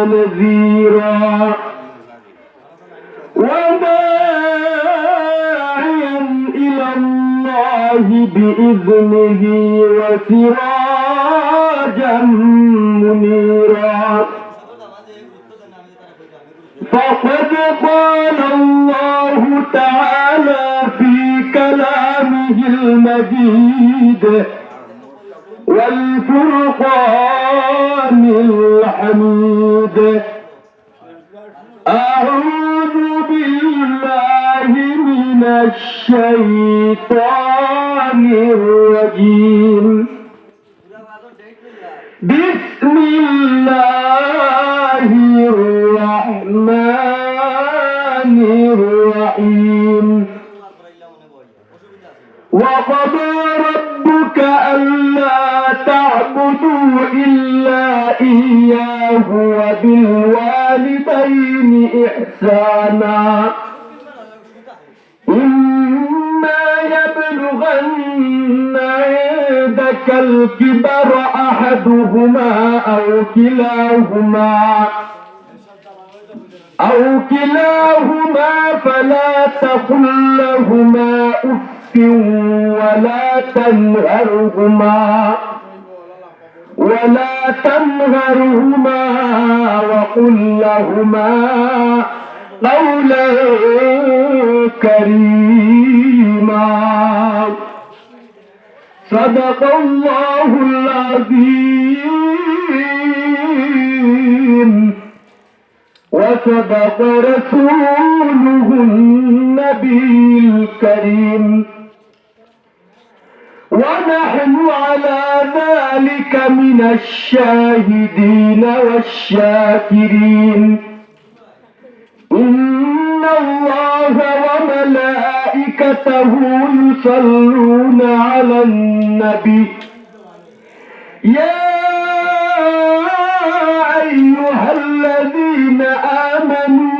ونذيرا وداعيا إلى الله بإذنه وسراجا منيرا فقد قال الله تعالى في كلامه المجيد والفرقان الحميد أعوذ بالله من الشيطان الرجيم بسم الله الرحمن الرحيم وقضى ربك ألا تعبدوا إلا إياه وبالوالدين إحسانا إما يبلغن عندك الكبر أحدهما أو كلاهما فلا تقل لهما أف ولا تنهرهما وقل لهما قولا كريما صدق الله العظيم وصدق رسوله النبي الكريم ونحن على ذلك من الشاهدين والشاكرين إن الله وملائكته يصلون على النبي يا أيها الذين آمنوا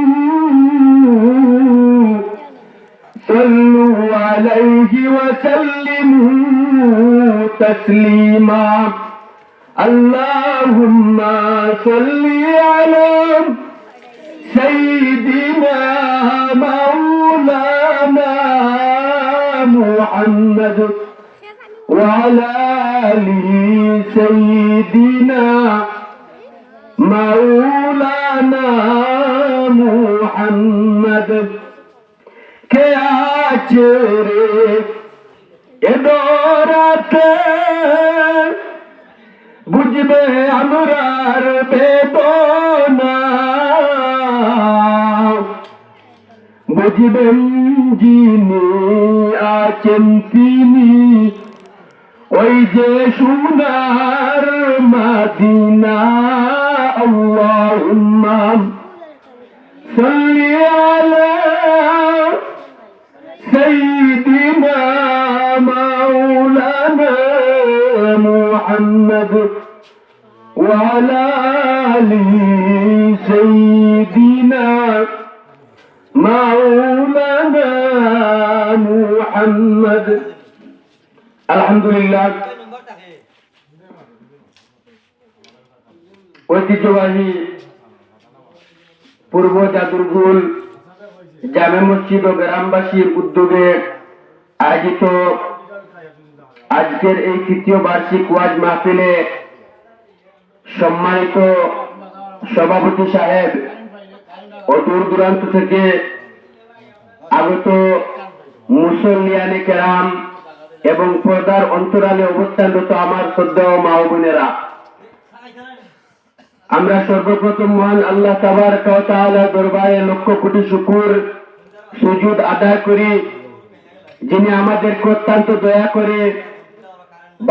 صلوا عليه وسلموا تسليما اللهم صل على سيدنا مولانا محمد وعلى آله سيدنا مولانا محمد কে আছে রে এদরাতে বুঝবে আমরার বেদনা বুঝবেন যিনি আছেন তিনি ওই যে সোনার মদিনা আল্লাহুম্মা সাল্লি আলা سيدنا مولانا محمد وعلى آله سيدنا مولانا محمد الحمد لله ঐতিহ্যবাহী পূর্ব জাদুরগুল জামে মসজিদ ও গ্রামবাসীর উদ্যোগে আয়োজিত আজকের এই তৃতীয় বার্ষিক ওয়াজ মাহফিলে সম্মানিত সভাপতি সাহেব ও দূর দূরান্ত থেকে আগত মুসল্লিয়ানে কেরাম এবং পর্দার অন্তরালে অবস্থানরত আমার শ্রদ্ধেয় মা ও বোনেরা, আমরা সর্বপ্রথম মহান আল্লাহ তাবারক ওয়া তাআলার দরবারে লক্ষ কোটি শুকর সুজুদ আদায় করি, যিনি আমাদেরকে অত্যন্ত দয়া করে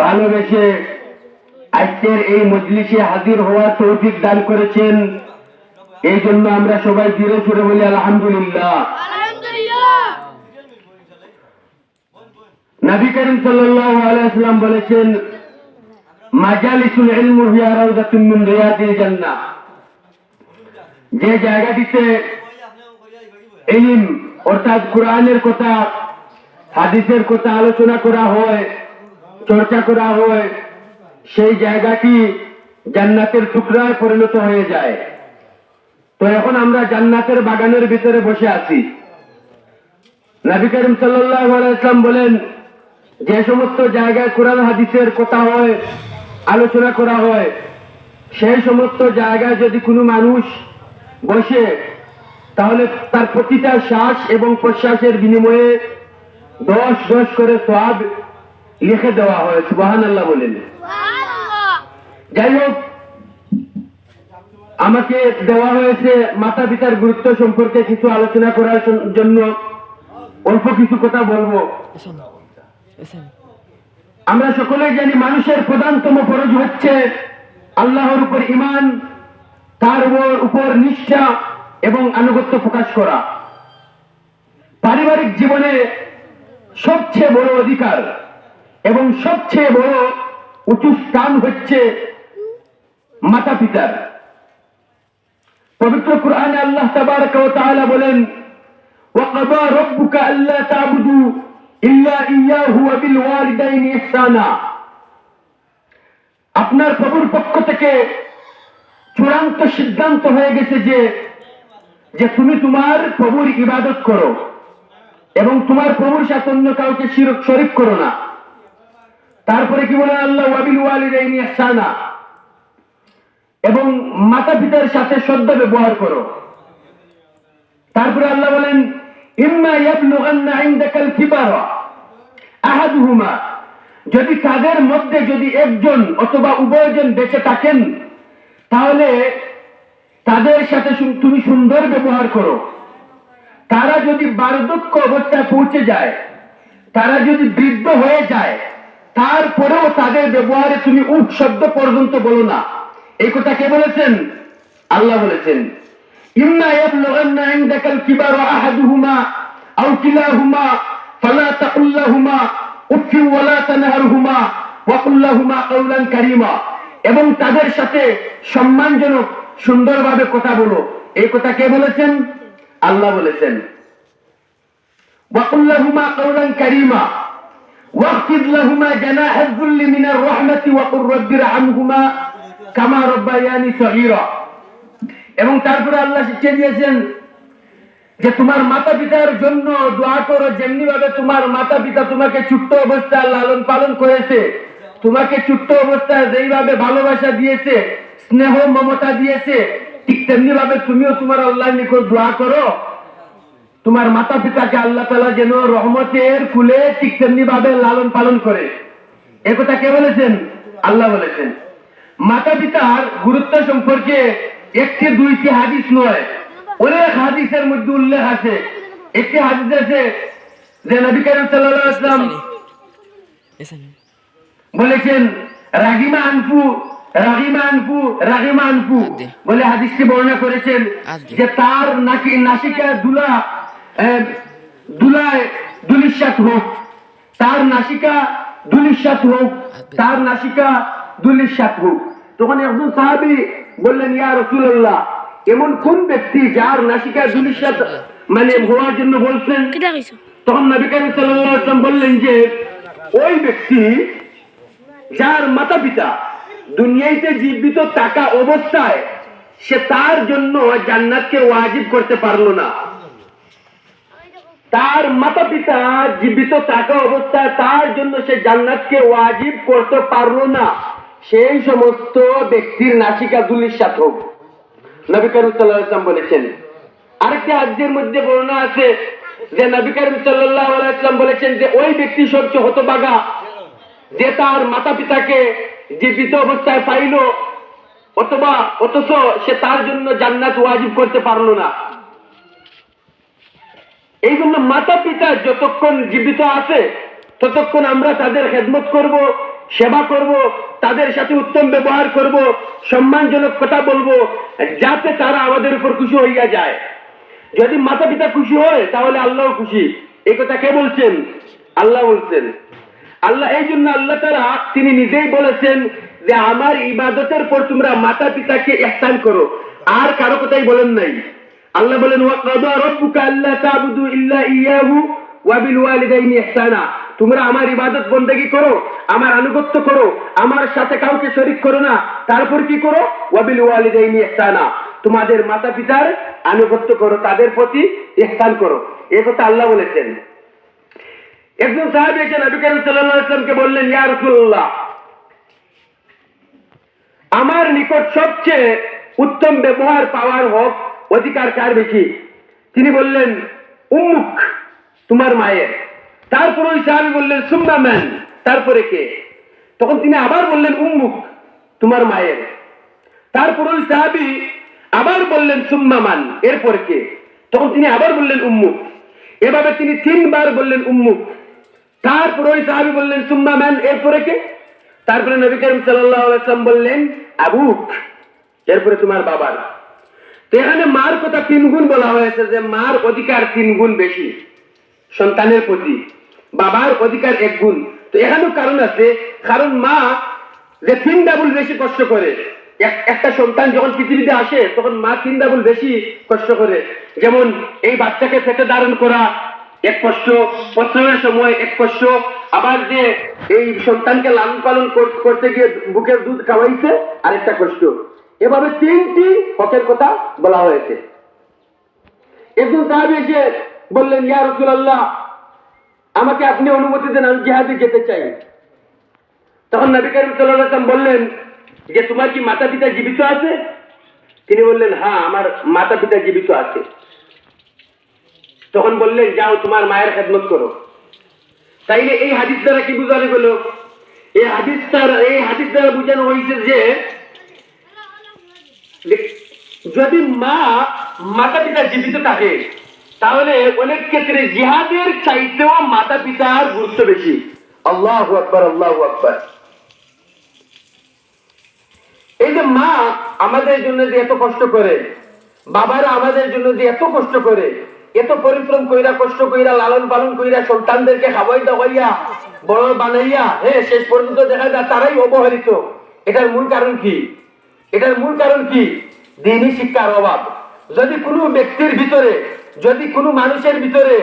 ভালোবেসে আজকের এই মজলিসে হাজির হওয়ার তৌফিক দান করেছেন। এই জন্য আমরা সবাই ধীরে সুরে বলি আলহামদুলিল্লাহ। নবী করিম সাল্লাল্লাহু আলাইহি ওয়াসাল্লাম বলেছেন, মাজালিসুল ইলম হিয়া রাউযাতুম মিন রিয়াদিল জান্নাহ। যে জায়গাটিতে ইলম অর্থাৎ কোরআনের কথা, হাদিসের কথা আলোচনা করা হয়, চর্চা করা হয়, সেই জায়গাটি জান্নাতের টুকরায় পরিণত হয়ে যায়। তো এখন আমরা জান্নাতের বাগানের ভিতরে বসে আছি। নবী করিম সাল্লাল্লাহু আলাইহি ওয়াসাল্লাম বলেন, যে সমস্ত জায়গায় কোরআন হাদিসের কথা হয়, আলোচনা করা হয়, সেই সমস্ত জায়গায় যদি কোনো মানুষ বসে, তাহলে তার প্রতিটা শ্বাস এবং প্রশ্বাসের বিনিময়ে 10 করে সওয়াব লিখে দেওয়া হয়। সুবহানাল্লাহ বলেন। যাই হোক, আমাকে দেওয়া হয়েছে মাতা পিতার গুরুত্ব সম্পর্কে কিছু আলোচনা করার জন্য। অল্প কিছু কথা বলবো। আমরা সকলেই জানি মানুষের প্রধানতম ফরজ হচ্ছে আল্লাহর উপর ঈমান, তার উপর নিষ্ঠা এবং আনুগত্য প্রকাশ করা। পারিবারিক জীবনে সবচেয়ে বড় অধিকার এবং সবচেয়ে বড় উঁচু স্থান হচ্ছে মাতা পিতার। পবিত্র কুরআনে আল্লাহ তাবারাকা ওয়া তাআলা বলেন, ওয়াকাদা রাব্বুকা আল্লা তা'বুদু ইল্লা ইয়্যাহু ওয়া বিল ওয়ালিদাইনি ইহসানা। আপনার প্রভুর পক্ষ থেকে চূড়ান্ত সিদ্ধান্ত হয়ে গেছে যে তুমি তোমার প্রভুর ইবাদত করো এবং তোমার প্রভুর সাথে অন্য কাউকে শরীক করো না। তারপরে কি বলেন আল্লাহ, ওয়া বিল ওয়ালিদাইনি ইহসানা, এবং মাতা পিতার সাথে সদ্য ব্যবহার করো। তারপরে আল্লাহ বলেন, ইম্মা ইয়াবলুগান্না ইনদাকাল কিবারা আহাদুহুমা, যদি তাদের মধ্যে যদি একজন অথবা উভয়জন বেঁচে থাকেন, তাহলে তাদের সাথে তুমি সুন্দর ব্যবহার করো। তারা যদি বার্ধক্য অবস্থায় পৌঁছে যায়, তারা যদি বৃদ্ধ হয়ে যায়, তারপরেও তাদের ব্যবহারে তুমি উফ শব্দ পর্যন্ত বলো না। এই কথা কে বলেছেন? আল্লাহ বলেছেন। ইম্মা ইয়াবলুগান্না ইনদাকাল কিবারা আহাদুহুমা আও কিলাহুমা ফালা তাকুল লাহুমা উফফি ওয়া লা তানহারহুমা ওয়া কুল লাহুমা কাওলান কারীমা, এবং তাদের সাথে সম্মানজনক সুন্দরভাবে কথা বলো। এই কথা কে বলেছেন? আল্লাহ বলেছেন। ওয়া কুল লাহুমা কাওলান কারীমা ওয়াখফিদ লাহুমা জানাহাজ যুল্লি মিনার রাহমাতি ওয়া কুর রাব্বিরহামহুমা কামা রাব্বায়ানি সগীরা। এবং তারপরে আল্লাহ শিখিয়ে দিয়েছেন যে তোমার মাতা পিতার জন্য দোয়া করো, যেমনি ভাবে তোমার মাতা পিতা তোমাকে ছোট্ট অবস্থায় লালন পালন করেছে, তোমাকে ছোট্ট অবস্থায় যেইভাবে ভালোবাসা দিয়েছে, স্নেহ মমতা দিয়েছে, ঠিক তেমনি ভাবে তুমিও তোমার আল্লাহর নিকট দোয়া করো তোমার মাতা পিতাকে আল্লাহ তাআলা যেন রহমতের কুলে ঠিক তেমনি ভাবে লালন পালন করে। এই কথা কে বলেছেন? আল্লাহ বলেছেন। মাতা পিতার গুরুত্ব সম্পর্কে একটি দুইটি হাদিস নয়, অনেক হাদিসের মধ্যে উল্লেখ আছে। একটি হাদিস আছে যে নবী করিম সাল্লাল্লাহু আলাইহি ওয়াসাল্লাম বলেছেন, রাগিমা আনফু বলে হাদিসটি বর্ণনা করেছেন যে তার নাসিকা দুলিশাত হোক, তার নাসিকা দুলিশাত হোক, তার নাসিকা দুলিশাত হোক। তখন একজন সাহাবী বললেন, ইয়া রাসূলুল্লাহ, এমন কোন ব্যক্তি যার নাসিকা দুলিশাত মানে হওয়ার জন্য বলছেন? তখন নবী করিম সাল্লাল্লাহু আলাইহি ওয়াসাল্লাম বললেন যে ওই ব্যক্তি যার মাতা পিতা দুনিয়াতে জীবিত থাকা অবস্থায় সে তার জন্য জান্নাতকে ওয়াজিব করতে পারলো না। তার মাতা পিতা জীবিত থাকা অবস্থায় তার জন্য সে জান্নাতকে ওয়াজিব করতে পারলো না, সেই সমস্ত ব্যক্তির নাসিকা দুলিশাত হোক। নবী করিম সাল্লাল্লাহু আলাইহি ওয়াসাল্লাম বলেছেন। আরেকটি হাদিসের মধ্যে বর্ণনা আছে যে নবী করিম সাল্লাল্লাহু আলাইহি ওয়াসাল্লাম বলেছেন যে ওই ব্যক্তি সবচেয়ে হতভাগা যে তার মাতা পিতাকে জীবিত অবস্থায় পাইল অথচ সে তার জন্য জান্নাত ওয়াজিব করতে পারলো না। এই জন্য মাতা পিতা যতক্ষণ জীবিত আছে ততক্ষণ আমরা তাদের খেদমত করব, সেবা করব, তাদের সাথে উত্তম ব্যবহার করব, সম্মানজনক কথা বলবো, যাতে তারা আমাদের উপর খুশি হইয়া যায়। যদি মাতা পিতা খুশি হয় তাহলে আল্লাহ খুশি। এই কথা কে বলছেন? আল্লাহ বলছেন। আল্লাহ এই জন্য আল্লাহ তাআলা তিনি নিজেই বলেছেন যে আমার ইবাদতের পর তোমরা মাতা পিতাকে ইহসান করো, আর কারো কথাই বলেন নাই। আল্লাহ বলেন, ওয়াকাদা রাব্বুকা আল্লা তা'বুদু ইল্লা ইয়্যাহু ওয়া বিল ওয়ালিদাইনি ইহসানা, তোমরা আমার ইবাদত বন্দেগী করো, আমার আনুগত্য করো, আমার সাথে কাউকে শরীক করো না। তারপর কি করো? ওয়া বিল ওয়ালিদাইনি ইহসানা, তোমাদের মাতা পিতার আনুগত্য করো, তাদের প্রতি ইহসান করো। এই কথা আল্লাহ বলেছেন। একজন সাহাবী এসে নবী করিম সাল্লাল্লাহু আলাইহি ওয়াসাল্লামকে বললেন, ইয়া রাসূলুল্লাহ, আমার নিকট সবচেয়ে উত্তম ব্যবহার পাওয়ার হক অধিকার কার বেশি? তিনি বললেন, উম্মুক, তোমার মায়ের। তারপর ওই সাহাবী বললেন, সুম্মা মান, তারপরে কে? তখন তিনি আবার বললেন, উম্মুক, তোমার মায়ের। তারপর ওই সাহাবী আবার বললেন, সুম্মা মান, এরপর কে? তখন তিনি আবার বললেন, উম্মুক। এভাবে তিনি 3 বার বললেন উম্মুক। তারপর ওই সাহাবী বললেন, সুম্মা মান, এরপরে কে? তারপরে নবী করিম সাল্লাল্লাহু আলাইহি ওয়াসাল্লাম বললেন, আবুক, এরপরে তোমার বাবার। তো এখানে মার কথা 3 গুণ বলা হয়েছে, যে মার অধিকার 3 গুণ বেশি সন্তানের প্রতি, বাবার অধিকার 1 গুণ। তো এখানেও কারণ আছে, কারণ মা যে 3 ডাবল বেশি কষ্ট করে। একটা সন্তান যখন পৃথিবীতে আসে তখন মা 3 ডাবল বেশি কষ্ট করে। যেমন এই বাচ্চাকে পেটে ধারণ করা এক কষ্ট, প্রসবের সময় এক কষ্ট, আবার যে এই সন্তানকে লালন পালন করতে গিয়ে বুকের দুধ খাওয়াইছে আরেকটা কষ্ট। এভাবে 3টি হকের কথা বলা হয়েছে। একজন সাহাবী এসে বললেন, ইয়া রাসূলুল্লাহ, আমাকে আপনি অনুমতি দেন, আমি জিহাদে যেতে চাই। তখন নবী করিম সাল্লাল্লাহু আলাইহি ওয়াসাল্লাম বললেন যে, তোমার কি মাতা পিতা জীবিত আছে? তিনি বললেন, হ্যাঁ, আমার মাতা পিতা জীবিত আছে। তখন বললেন, যাও তোমার মায়ের খেদমত করো। তাইলে এই হাদিস দ্বারা কি বোঝানো গেল? এই হাদিস দ্বারা বোঝানো হয়েছে যে যদি মাতা পিতা জীবিত থাকে তাহলে অনেক ক্ষেত্রে জিহাদের চাইতেও মাতা পিতার গুরুত্ব বেশি। আল্লাহু আকবার, আল্লাহু আকবার। এই যে মা আমাদের জন্য যে এত কষ্ট করে, বাবারা আমাদের জন্য যে এত কষ্ট করে, এত পরিশ্রম কইরা, কষ্ট কইরা, লালন পালন কইরা, সন্তানদেরকে খাওয়াই দাওয়াইয়া বড় বানাইয়া শেষ পর্যন্ত দেখা যায় তারাই অবহেলিত। এটার মূল কারণ কি? এটার মূল কারণ কি? দ্বীনি শিক্ষার অভাব। যদি কোনো ব্যক্তির ভিতরে, যদি কোনো মানুষের ভিতরে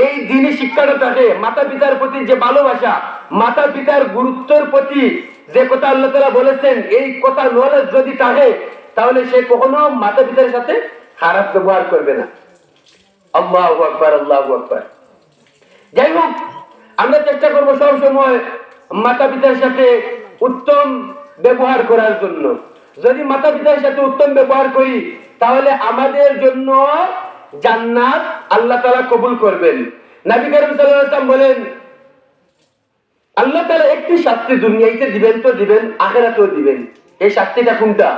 এই দ্বীনি শিক্ষাটা থাকে, মাতা পিতার প্রতি যে ভালোবাসা, মাতা পিতার গুরুত্বের প্রতি যে কথা আল্লাহ তাআলা বলেছেন, এই কথা নলেজ যদি থাকে, তাহলে সে কখনো মাতা পিতার সাথে খারাপ ব্যবহার করবে না। আল্লাহু আকবার, আল্লাহু আকবার। যাই হোক, আমরা চেষ্টা করবো সব সময় মাতা পিতার সাথে উত্তম ব্যবহার করার জন্য। যদি মাতা পিতার সাথে উত্তম ব্যবহার করি তাহলে আমাদের জন্য জান্নাত আল্লাহ তাআলা কবুল করবেন। নবী করিম সাল্লাল্লাহু আলাইহি ওয়াসাল্লাম বলেন, আল্লাহ তাআলা একটি শাস্তি দুনিয়াতে দিবেন তো দিবেন, আখিরাতেও দিবেন। এই শাস্তিটা কোনটা?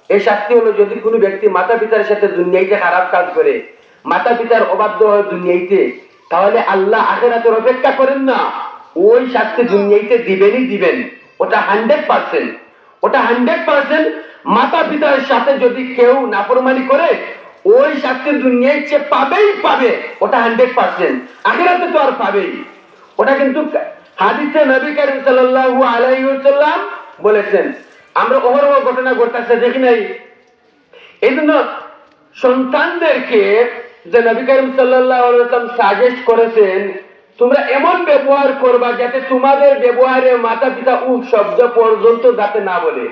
এই শাস্তি হলো, যদি কোনো ব্যক্তি মাতা পিতার সাথে দুনিয়াতে খারাপ কাজ করে, মাতা পিতার অবাধ্য হয় দুনিয়াতে, তাহলে আল্লাহ আখিরাতের অপেক্ষা করেন না, ওই শাস্তি দুনিয়াতে দিবেনই দিবেন। ওটা 100%, ওটা 100%। মাতা পিতার সাথে যদি কেউ নাফরমানি করে, ওই শাস্তি দুনিয়ায় সে পাবেই পাবে, ওটা 100%। আখিরাতে তো আর পাবেই। ওটা কিন্তু হাদিসে নবী করিম সাল্লাল্লাহু আলাইহি ওয়াসাল্লাম বলেছেন। আমরা অহরহ ঘটনা ঘটতেছে দেখি নাই? এই জন্য সন্তানদেরকে যে নবী করিম সাল্লাল্লাহু আলাইহি ওয়াসাল্লাম সাজেস্ট করেছেন, তোমরা এমন ব্যবহার করবা যাতে তোমাদের ব্যবহারে মাতা পিতা উফ শব্দ পর্যন্ত যাতে না বলে।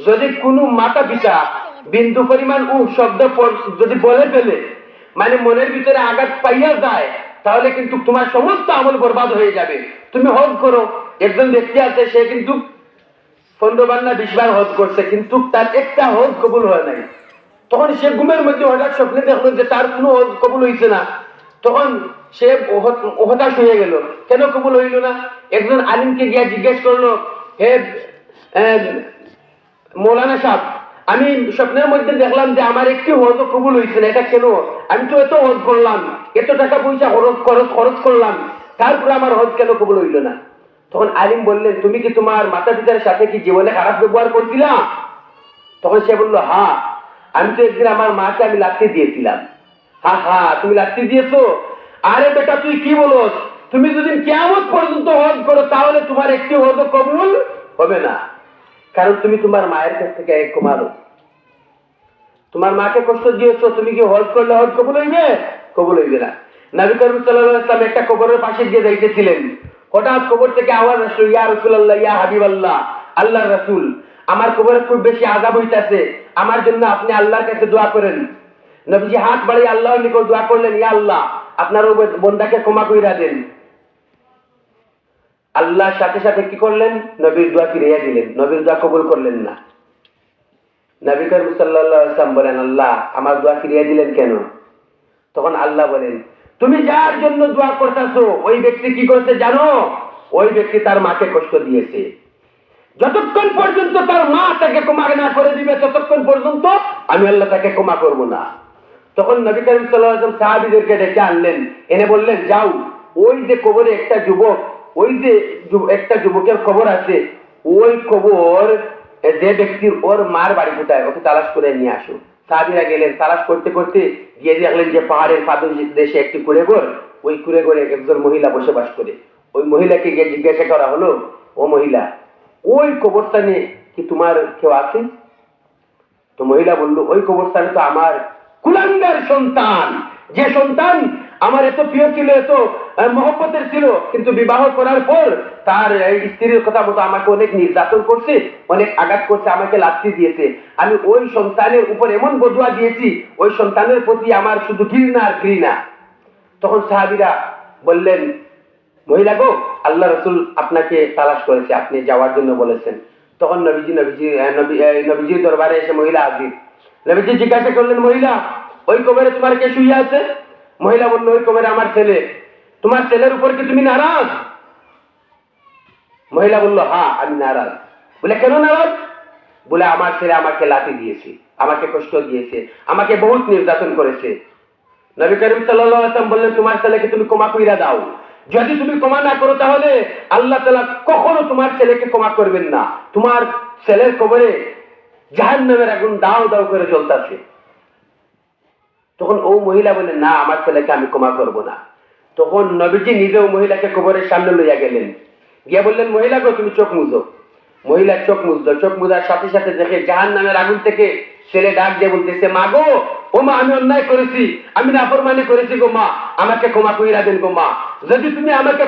যদি কোনো মাতা পিতা বিন্দু পরিমাণ উফ শব্দ যদি বলে ফেলে, মানে মনের ভিতরে আঘাত পাইয়া যায়, তাহলে কিন্তু তোমার সমস্ত আমল বরবাদ হয়ে যাবে। তুমি হজ করো, একজন ব্যক্তি আছে, সে কিন্তু 15 বার না 20 বার হজ করছে, কিন্তু তার একটা হজ কবুল হয় নাই। তখন সে ঘুমের মধ্যে হঠাৎ স্বপ্নে দেখলো যে তার কোনো হজ কবুল হইছে না। তখন সে হতাশ হয়ে গেল, কেন কবুল হইল না? একজন আলিমকে গিয়া জিজ্ঞেস করলো, হে মৌলানা সাহেব, আমি স্বপ্নের মধ্যে দেখলাম যে আমার একটি হজ কবুল হইছে না, এটা কেন? আমি তো এত হজ করলাম, এত টাকা পয়সা খরচ করলাম, তারপরে আমার হজ কেন কবুল হইল না? তখন আলিম বললেন, তুমি কি তোমার মাতা পিতার সাথে কি জীবনে খারাপ ব্যবহার করছিলা? তখন সে বললো, হ্যাঁ, আমি তো একদিন আমার মাকে আমি লাথি দিয়েছিলাম। হ্যাঁ হ্যাঁ, তুমি লাথি দিয়েছো? আরে বেটা, তুই কি বলো? তুমি যদি কিয়ামত পর্যন্ত হজ করো তাহলে তোমার একটি হজ কবুল হবে না, কারণ তুমি তোমার মায়ের কাছ থেকে এক কমালো। তোমার মাকে কষ্ট দিয়েছো, তুমি কি হজ করলে হজ কবুল হইবে? কবুল হইবে না। নবী করিম সাল্লাল্লাহু আলাইহি ওয়াসাল্লাম একটা কবরের পাশে গিয়ে যাইতেছিলেন, হঠাৎ কবর থেকে আওয়াজ আসলো, ইয়া রাসূলুল্লাহ, ইয়া হাবিবাল্লাহ, আল্লাহর রাসূল, আমার কবরে খুব বেশি আযাব হইতাছে, আমার জন্য আপনি আল্লাহর কাছে দোয়া করেন। নবীজি হাত বাড়িয়ে আল্লাহর নিকট দোয়া করলেন, ইয়া আল্লাহ আপনার ওই বান্দাকে ক্ষমা কইরা দেন। আল্লাহ সাথে সাথে কি করলেন? নবীর দোয়া ফিরিয়ে দিলেন, নবীর দোয়া কবুল করলেন না। নবী করিম সাল্লাল্লাহু আলাইহি ওয়াসাল্লাম বলেন, আল্লাহ আমার দোয়া ফিরিয়ে দিলেন কেন? তখন আল্লাহ বলেন, তুমি যার জন্য দোয়া করতেছো ওই ব্যক্তি কি করছে জানো? ওই ব্যক্তি তার মাকে কষ্ট দিয়েছে। যতক্ষণ পর্যন্ত তার মা তাকে ক্ষমা না করে দিবে ততক্ষণ পর্যন্ত আমি আল্লাহ তাকে ক্ষমা করব না। তখন নবী করিম সাল্লাল্লাহু আলাইহি ওয়াসাল্লাম সাহাবীদেরকে ডেকে আনলেন, এনে বললেন, যাও ওই যে কবরে একটা যুবক, ওই যে একটা যুবকের খবর আছে, ওই কবর যে ব্যক্তির ওর মার বাড়ি কোথায় ওকে তালাশ করে নিয়ে আসো। সাহাবীরা গেলেন, তালাশ করতে করতে গিয়ে দেখলেন যে পাহাড়ের পাদদেশে একটি কুঁড়েঘর, ওই কুঁড়েঘরে একজন মহিলা বসবাস করে। ওই মহিলাকে গিয়ে জিজ্ঞাসা করা হলো, ও মহিলা ওই কবরস্থানে কি তোমার কেউ আছে? তো মহিলা বলল, ওই কবরস্থানে তো আমার কুলাঙ্গার সন্তান, যে সন্তান আমার এত প্রিয় ছিল, এত মহব্বতের ছিল, কিন্তু বিবাহ করার পর তার স্ত্রীর কথা মতো আমাকে অনেক নির্যাতন করছে, অনেক আঘাত করছে, আমাকে লাথি দিয়েছে। আমি ওই সন্তানের উপর এমন বদুয়া দিয়েছি, ওই সন্তানের প্রতি আমার শুধু ঘৃণা আর ঘৃণা। তখন সাহাবীরা বললেন, মহিলা গো, আল্লাহ রাসূল আপনাকে তালাশ করেছে, আপনি যাওয়ার জন্য বলেছেন। তখন নবীজির দরবারে এসে মহিলা হাজির। নবীজি জিজ্ঞাসা করলেন, মহিলা ওই কবরে তোমার কে শুয়ে আছে? মহিলা বলল, ওই কবরে আমার ছেলে। তোমার ছেলের উপর কি তুমি নারাজ? মহিলা বলল, হ্যাঁ আমি নারাজ। বলে, কেন নারাজ? বলে, আমার ছেলে আমাকে লাথি দিয়েছে, আমাকে কষ্ট দিয়েছে, আমাকে বহুত নির্যাতন করেছে। নবী করিম সাল্লাল্লাহু আলাইহি ওয়াসাল্লাম বললেন, তোমার ছেলেকে তুমি ক্ষমা কইরা দাও। যদি তুমি ক্ষমা না করো তাহলে আল্লাহ তাআলা কখনো তোমার ছেলেকে ক্ষমা করবেন না। তোমার ছেলের কবরে জাহান্নামের আগুন দাও দাও করে জ্বলতেছে। তখন ও মহিলা বলেন, না আমার ছেলেকে আমি ক্ষমা করব না। তখন নবীজি নিজেও মহিলাকে কবরের সামনে লইয়া গেলেন, গিয়া বললেন, মহিলা গো তুমি চোখ মুজো। মহিলা চোখ মুজলো, চোখ মুজার সাথে সাথে দেখে জাহান্নামের আগুন থেকে ছেলে ডাক দিয়ে বলতেছে, মা গো, ও মা আমি অন্যায় করেছি, আমি নাফরমানি করেছি গো মা, আমাকে ক্ষমা কইরা দেন গো মা। যদি তুমি আমাকে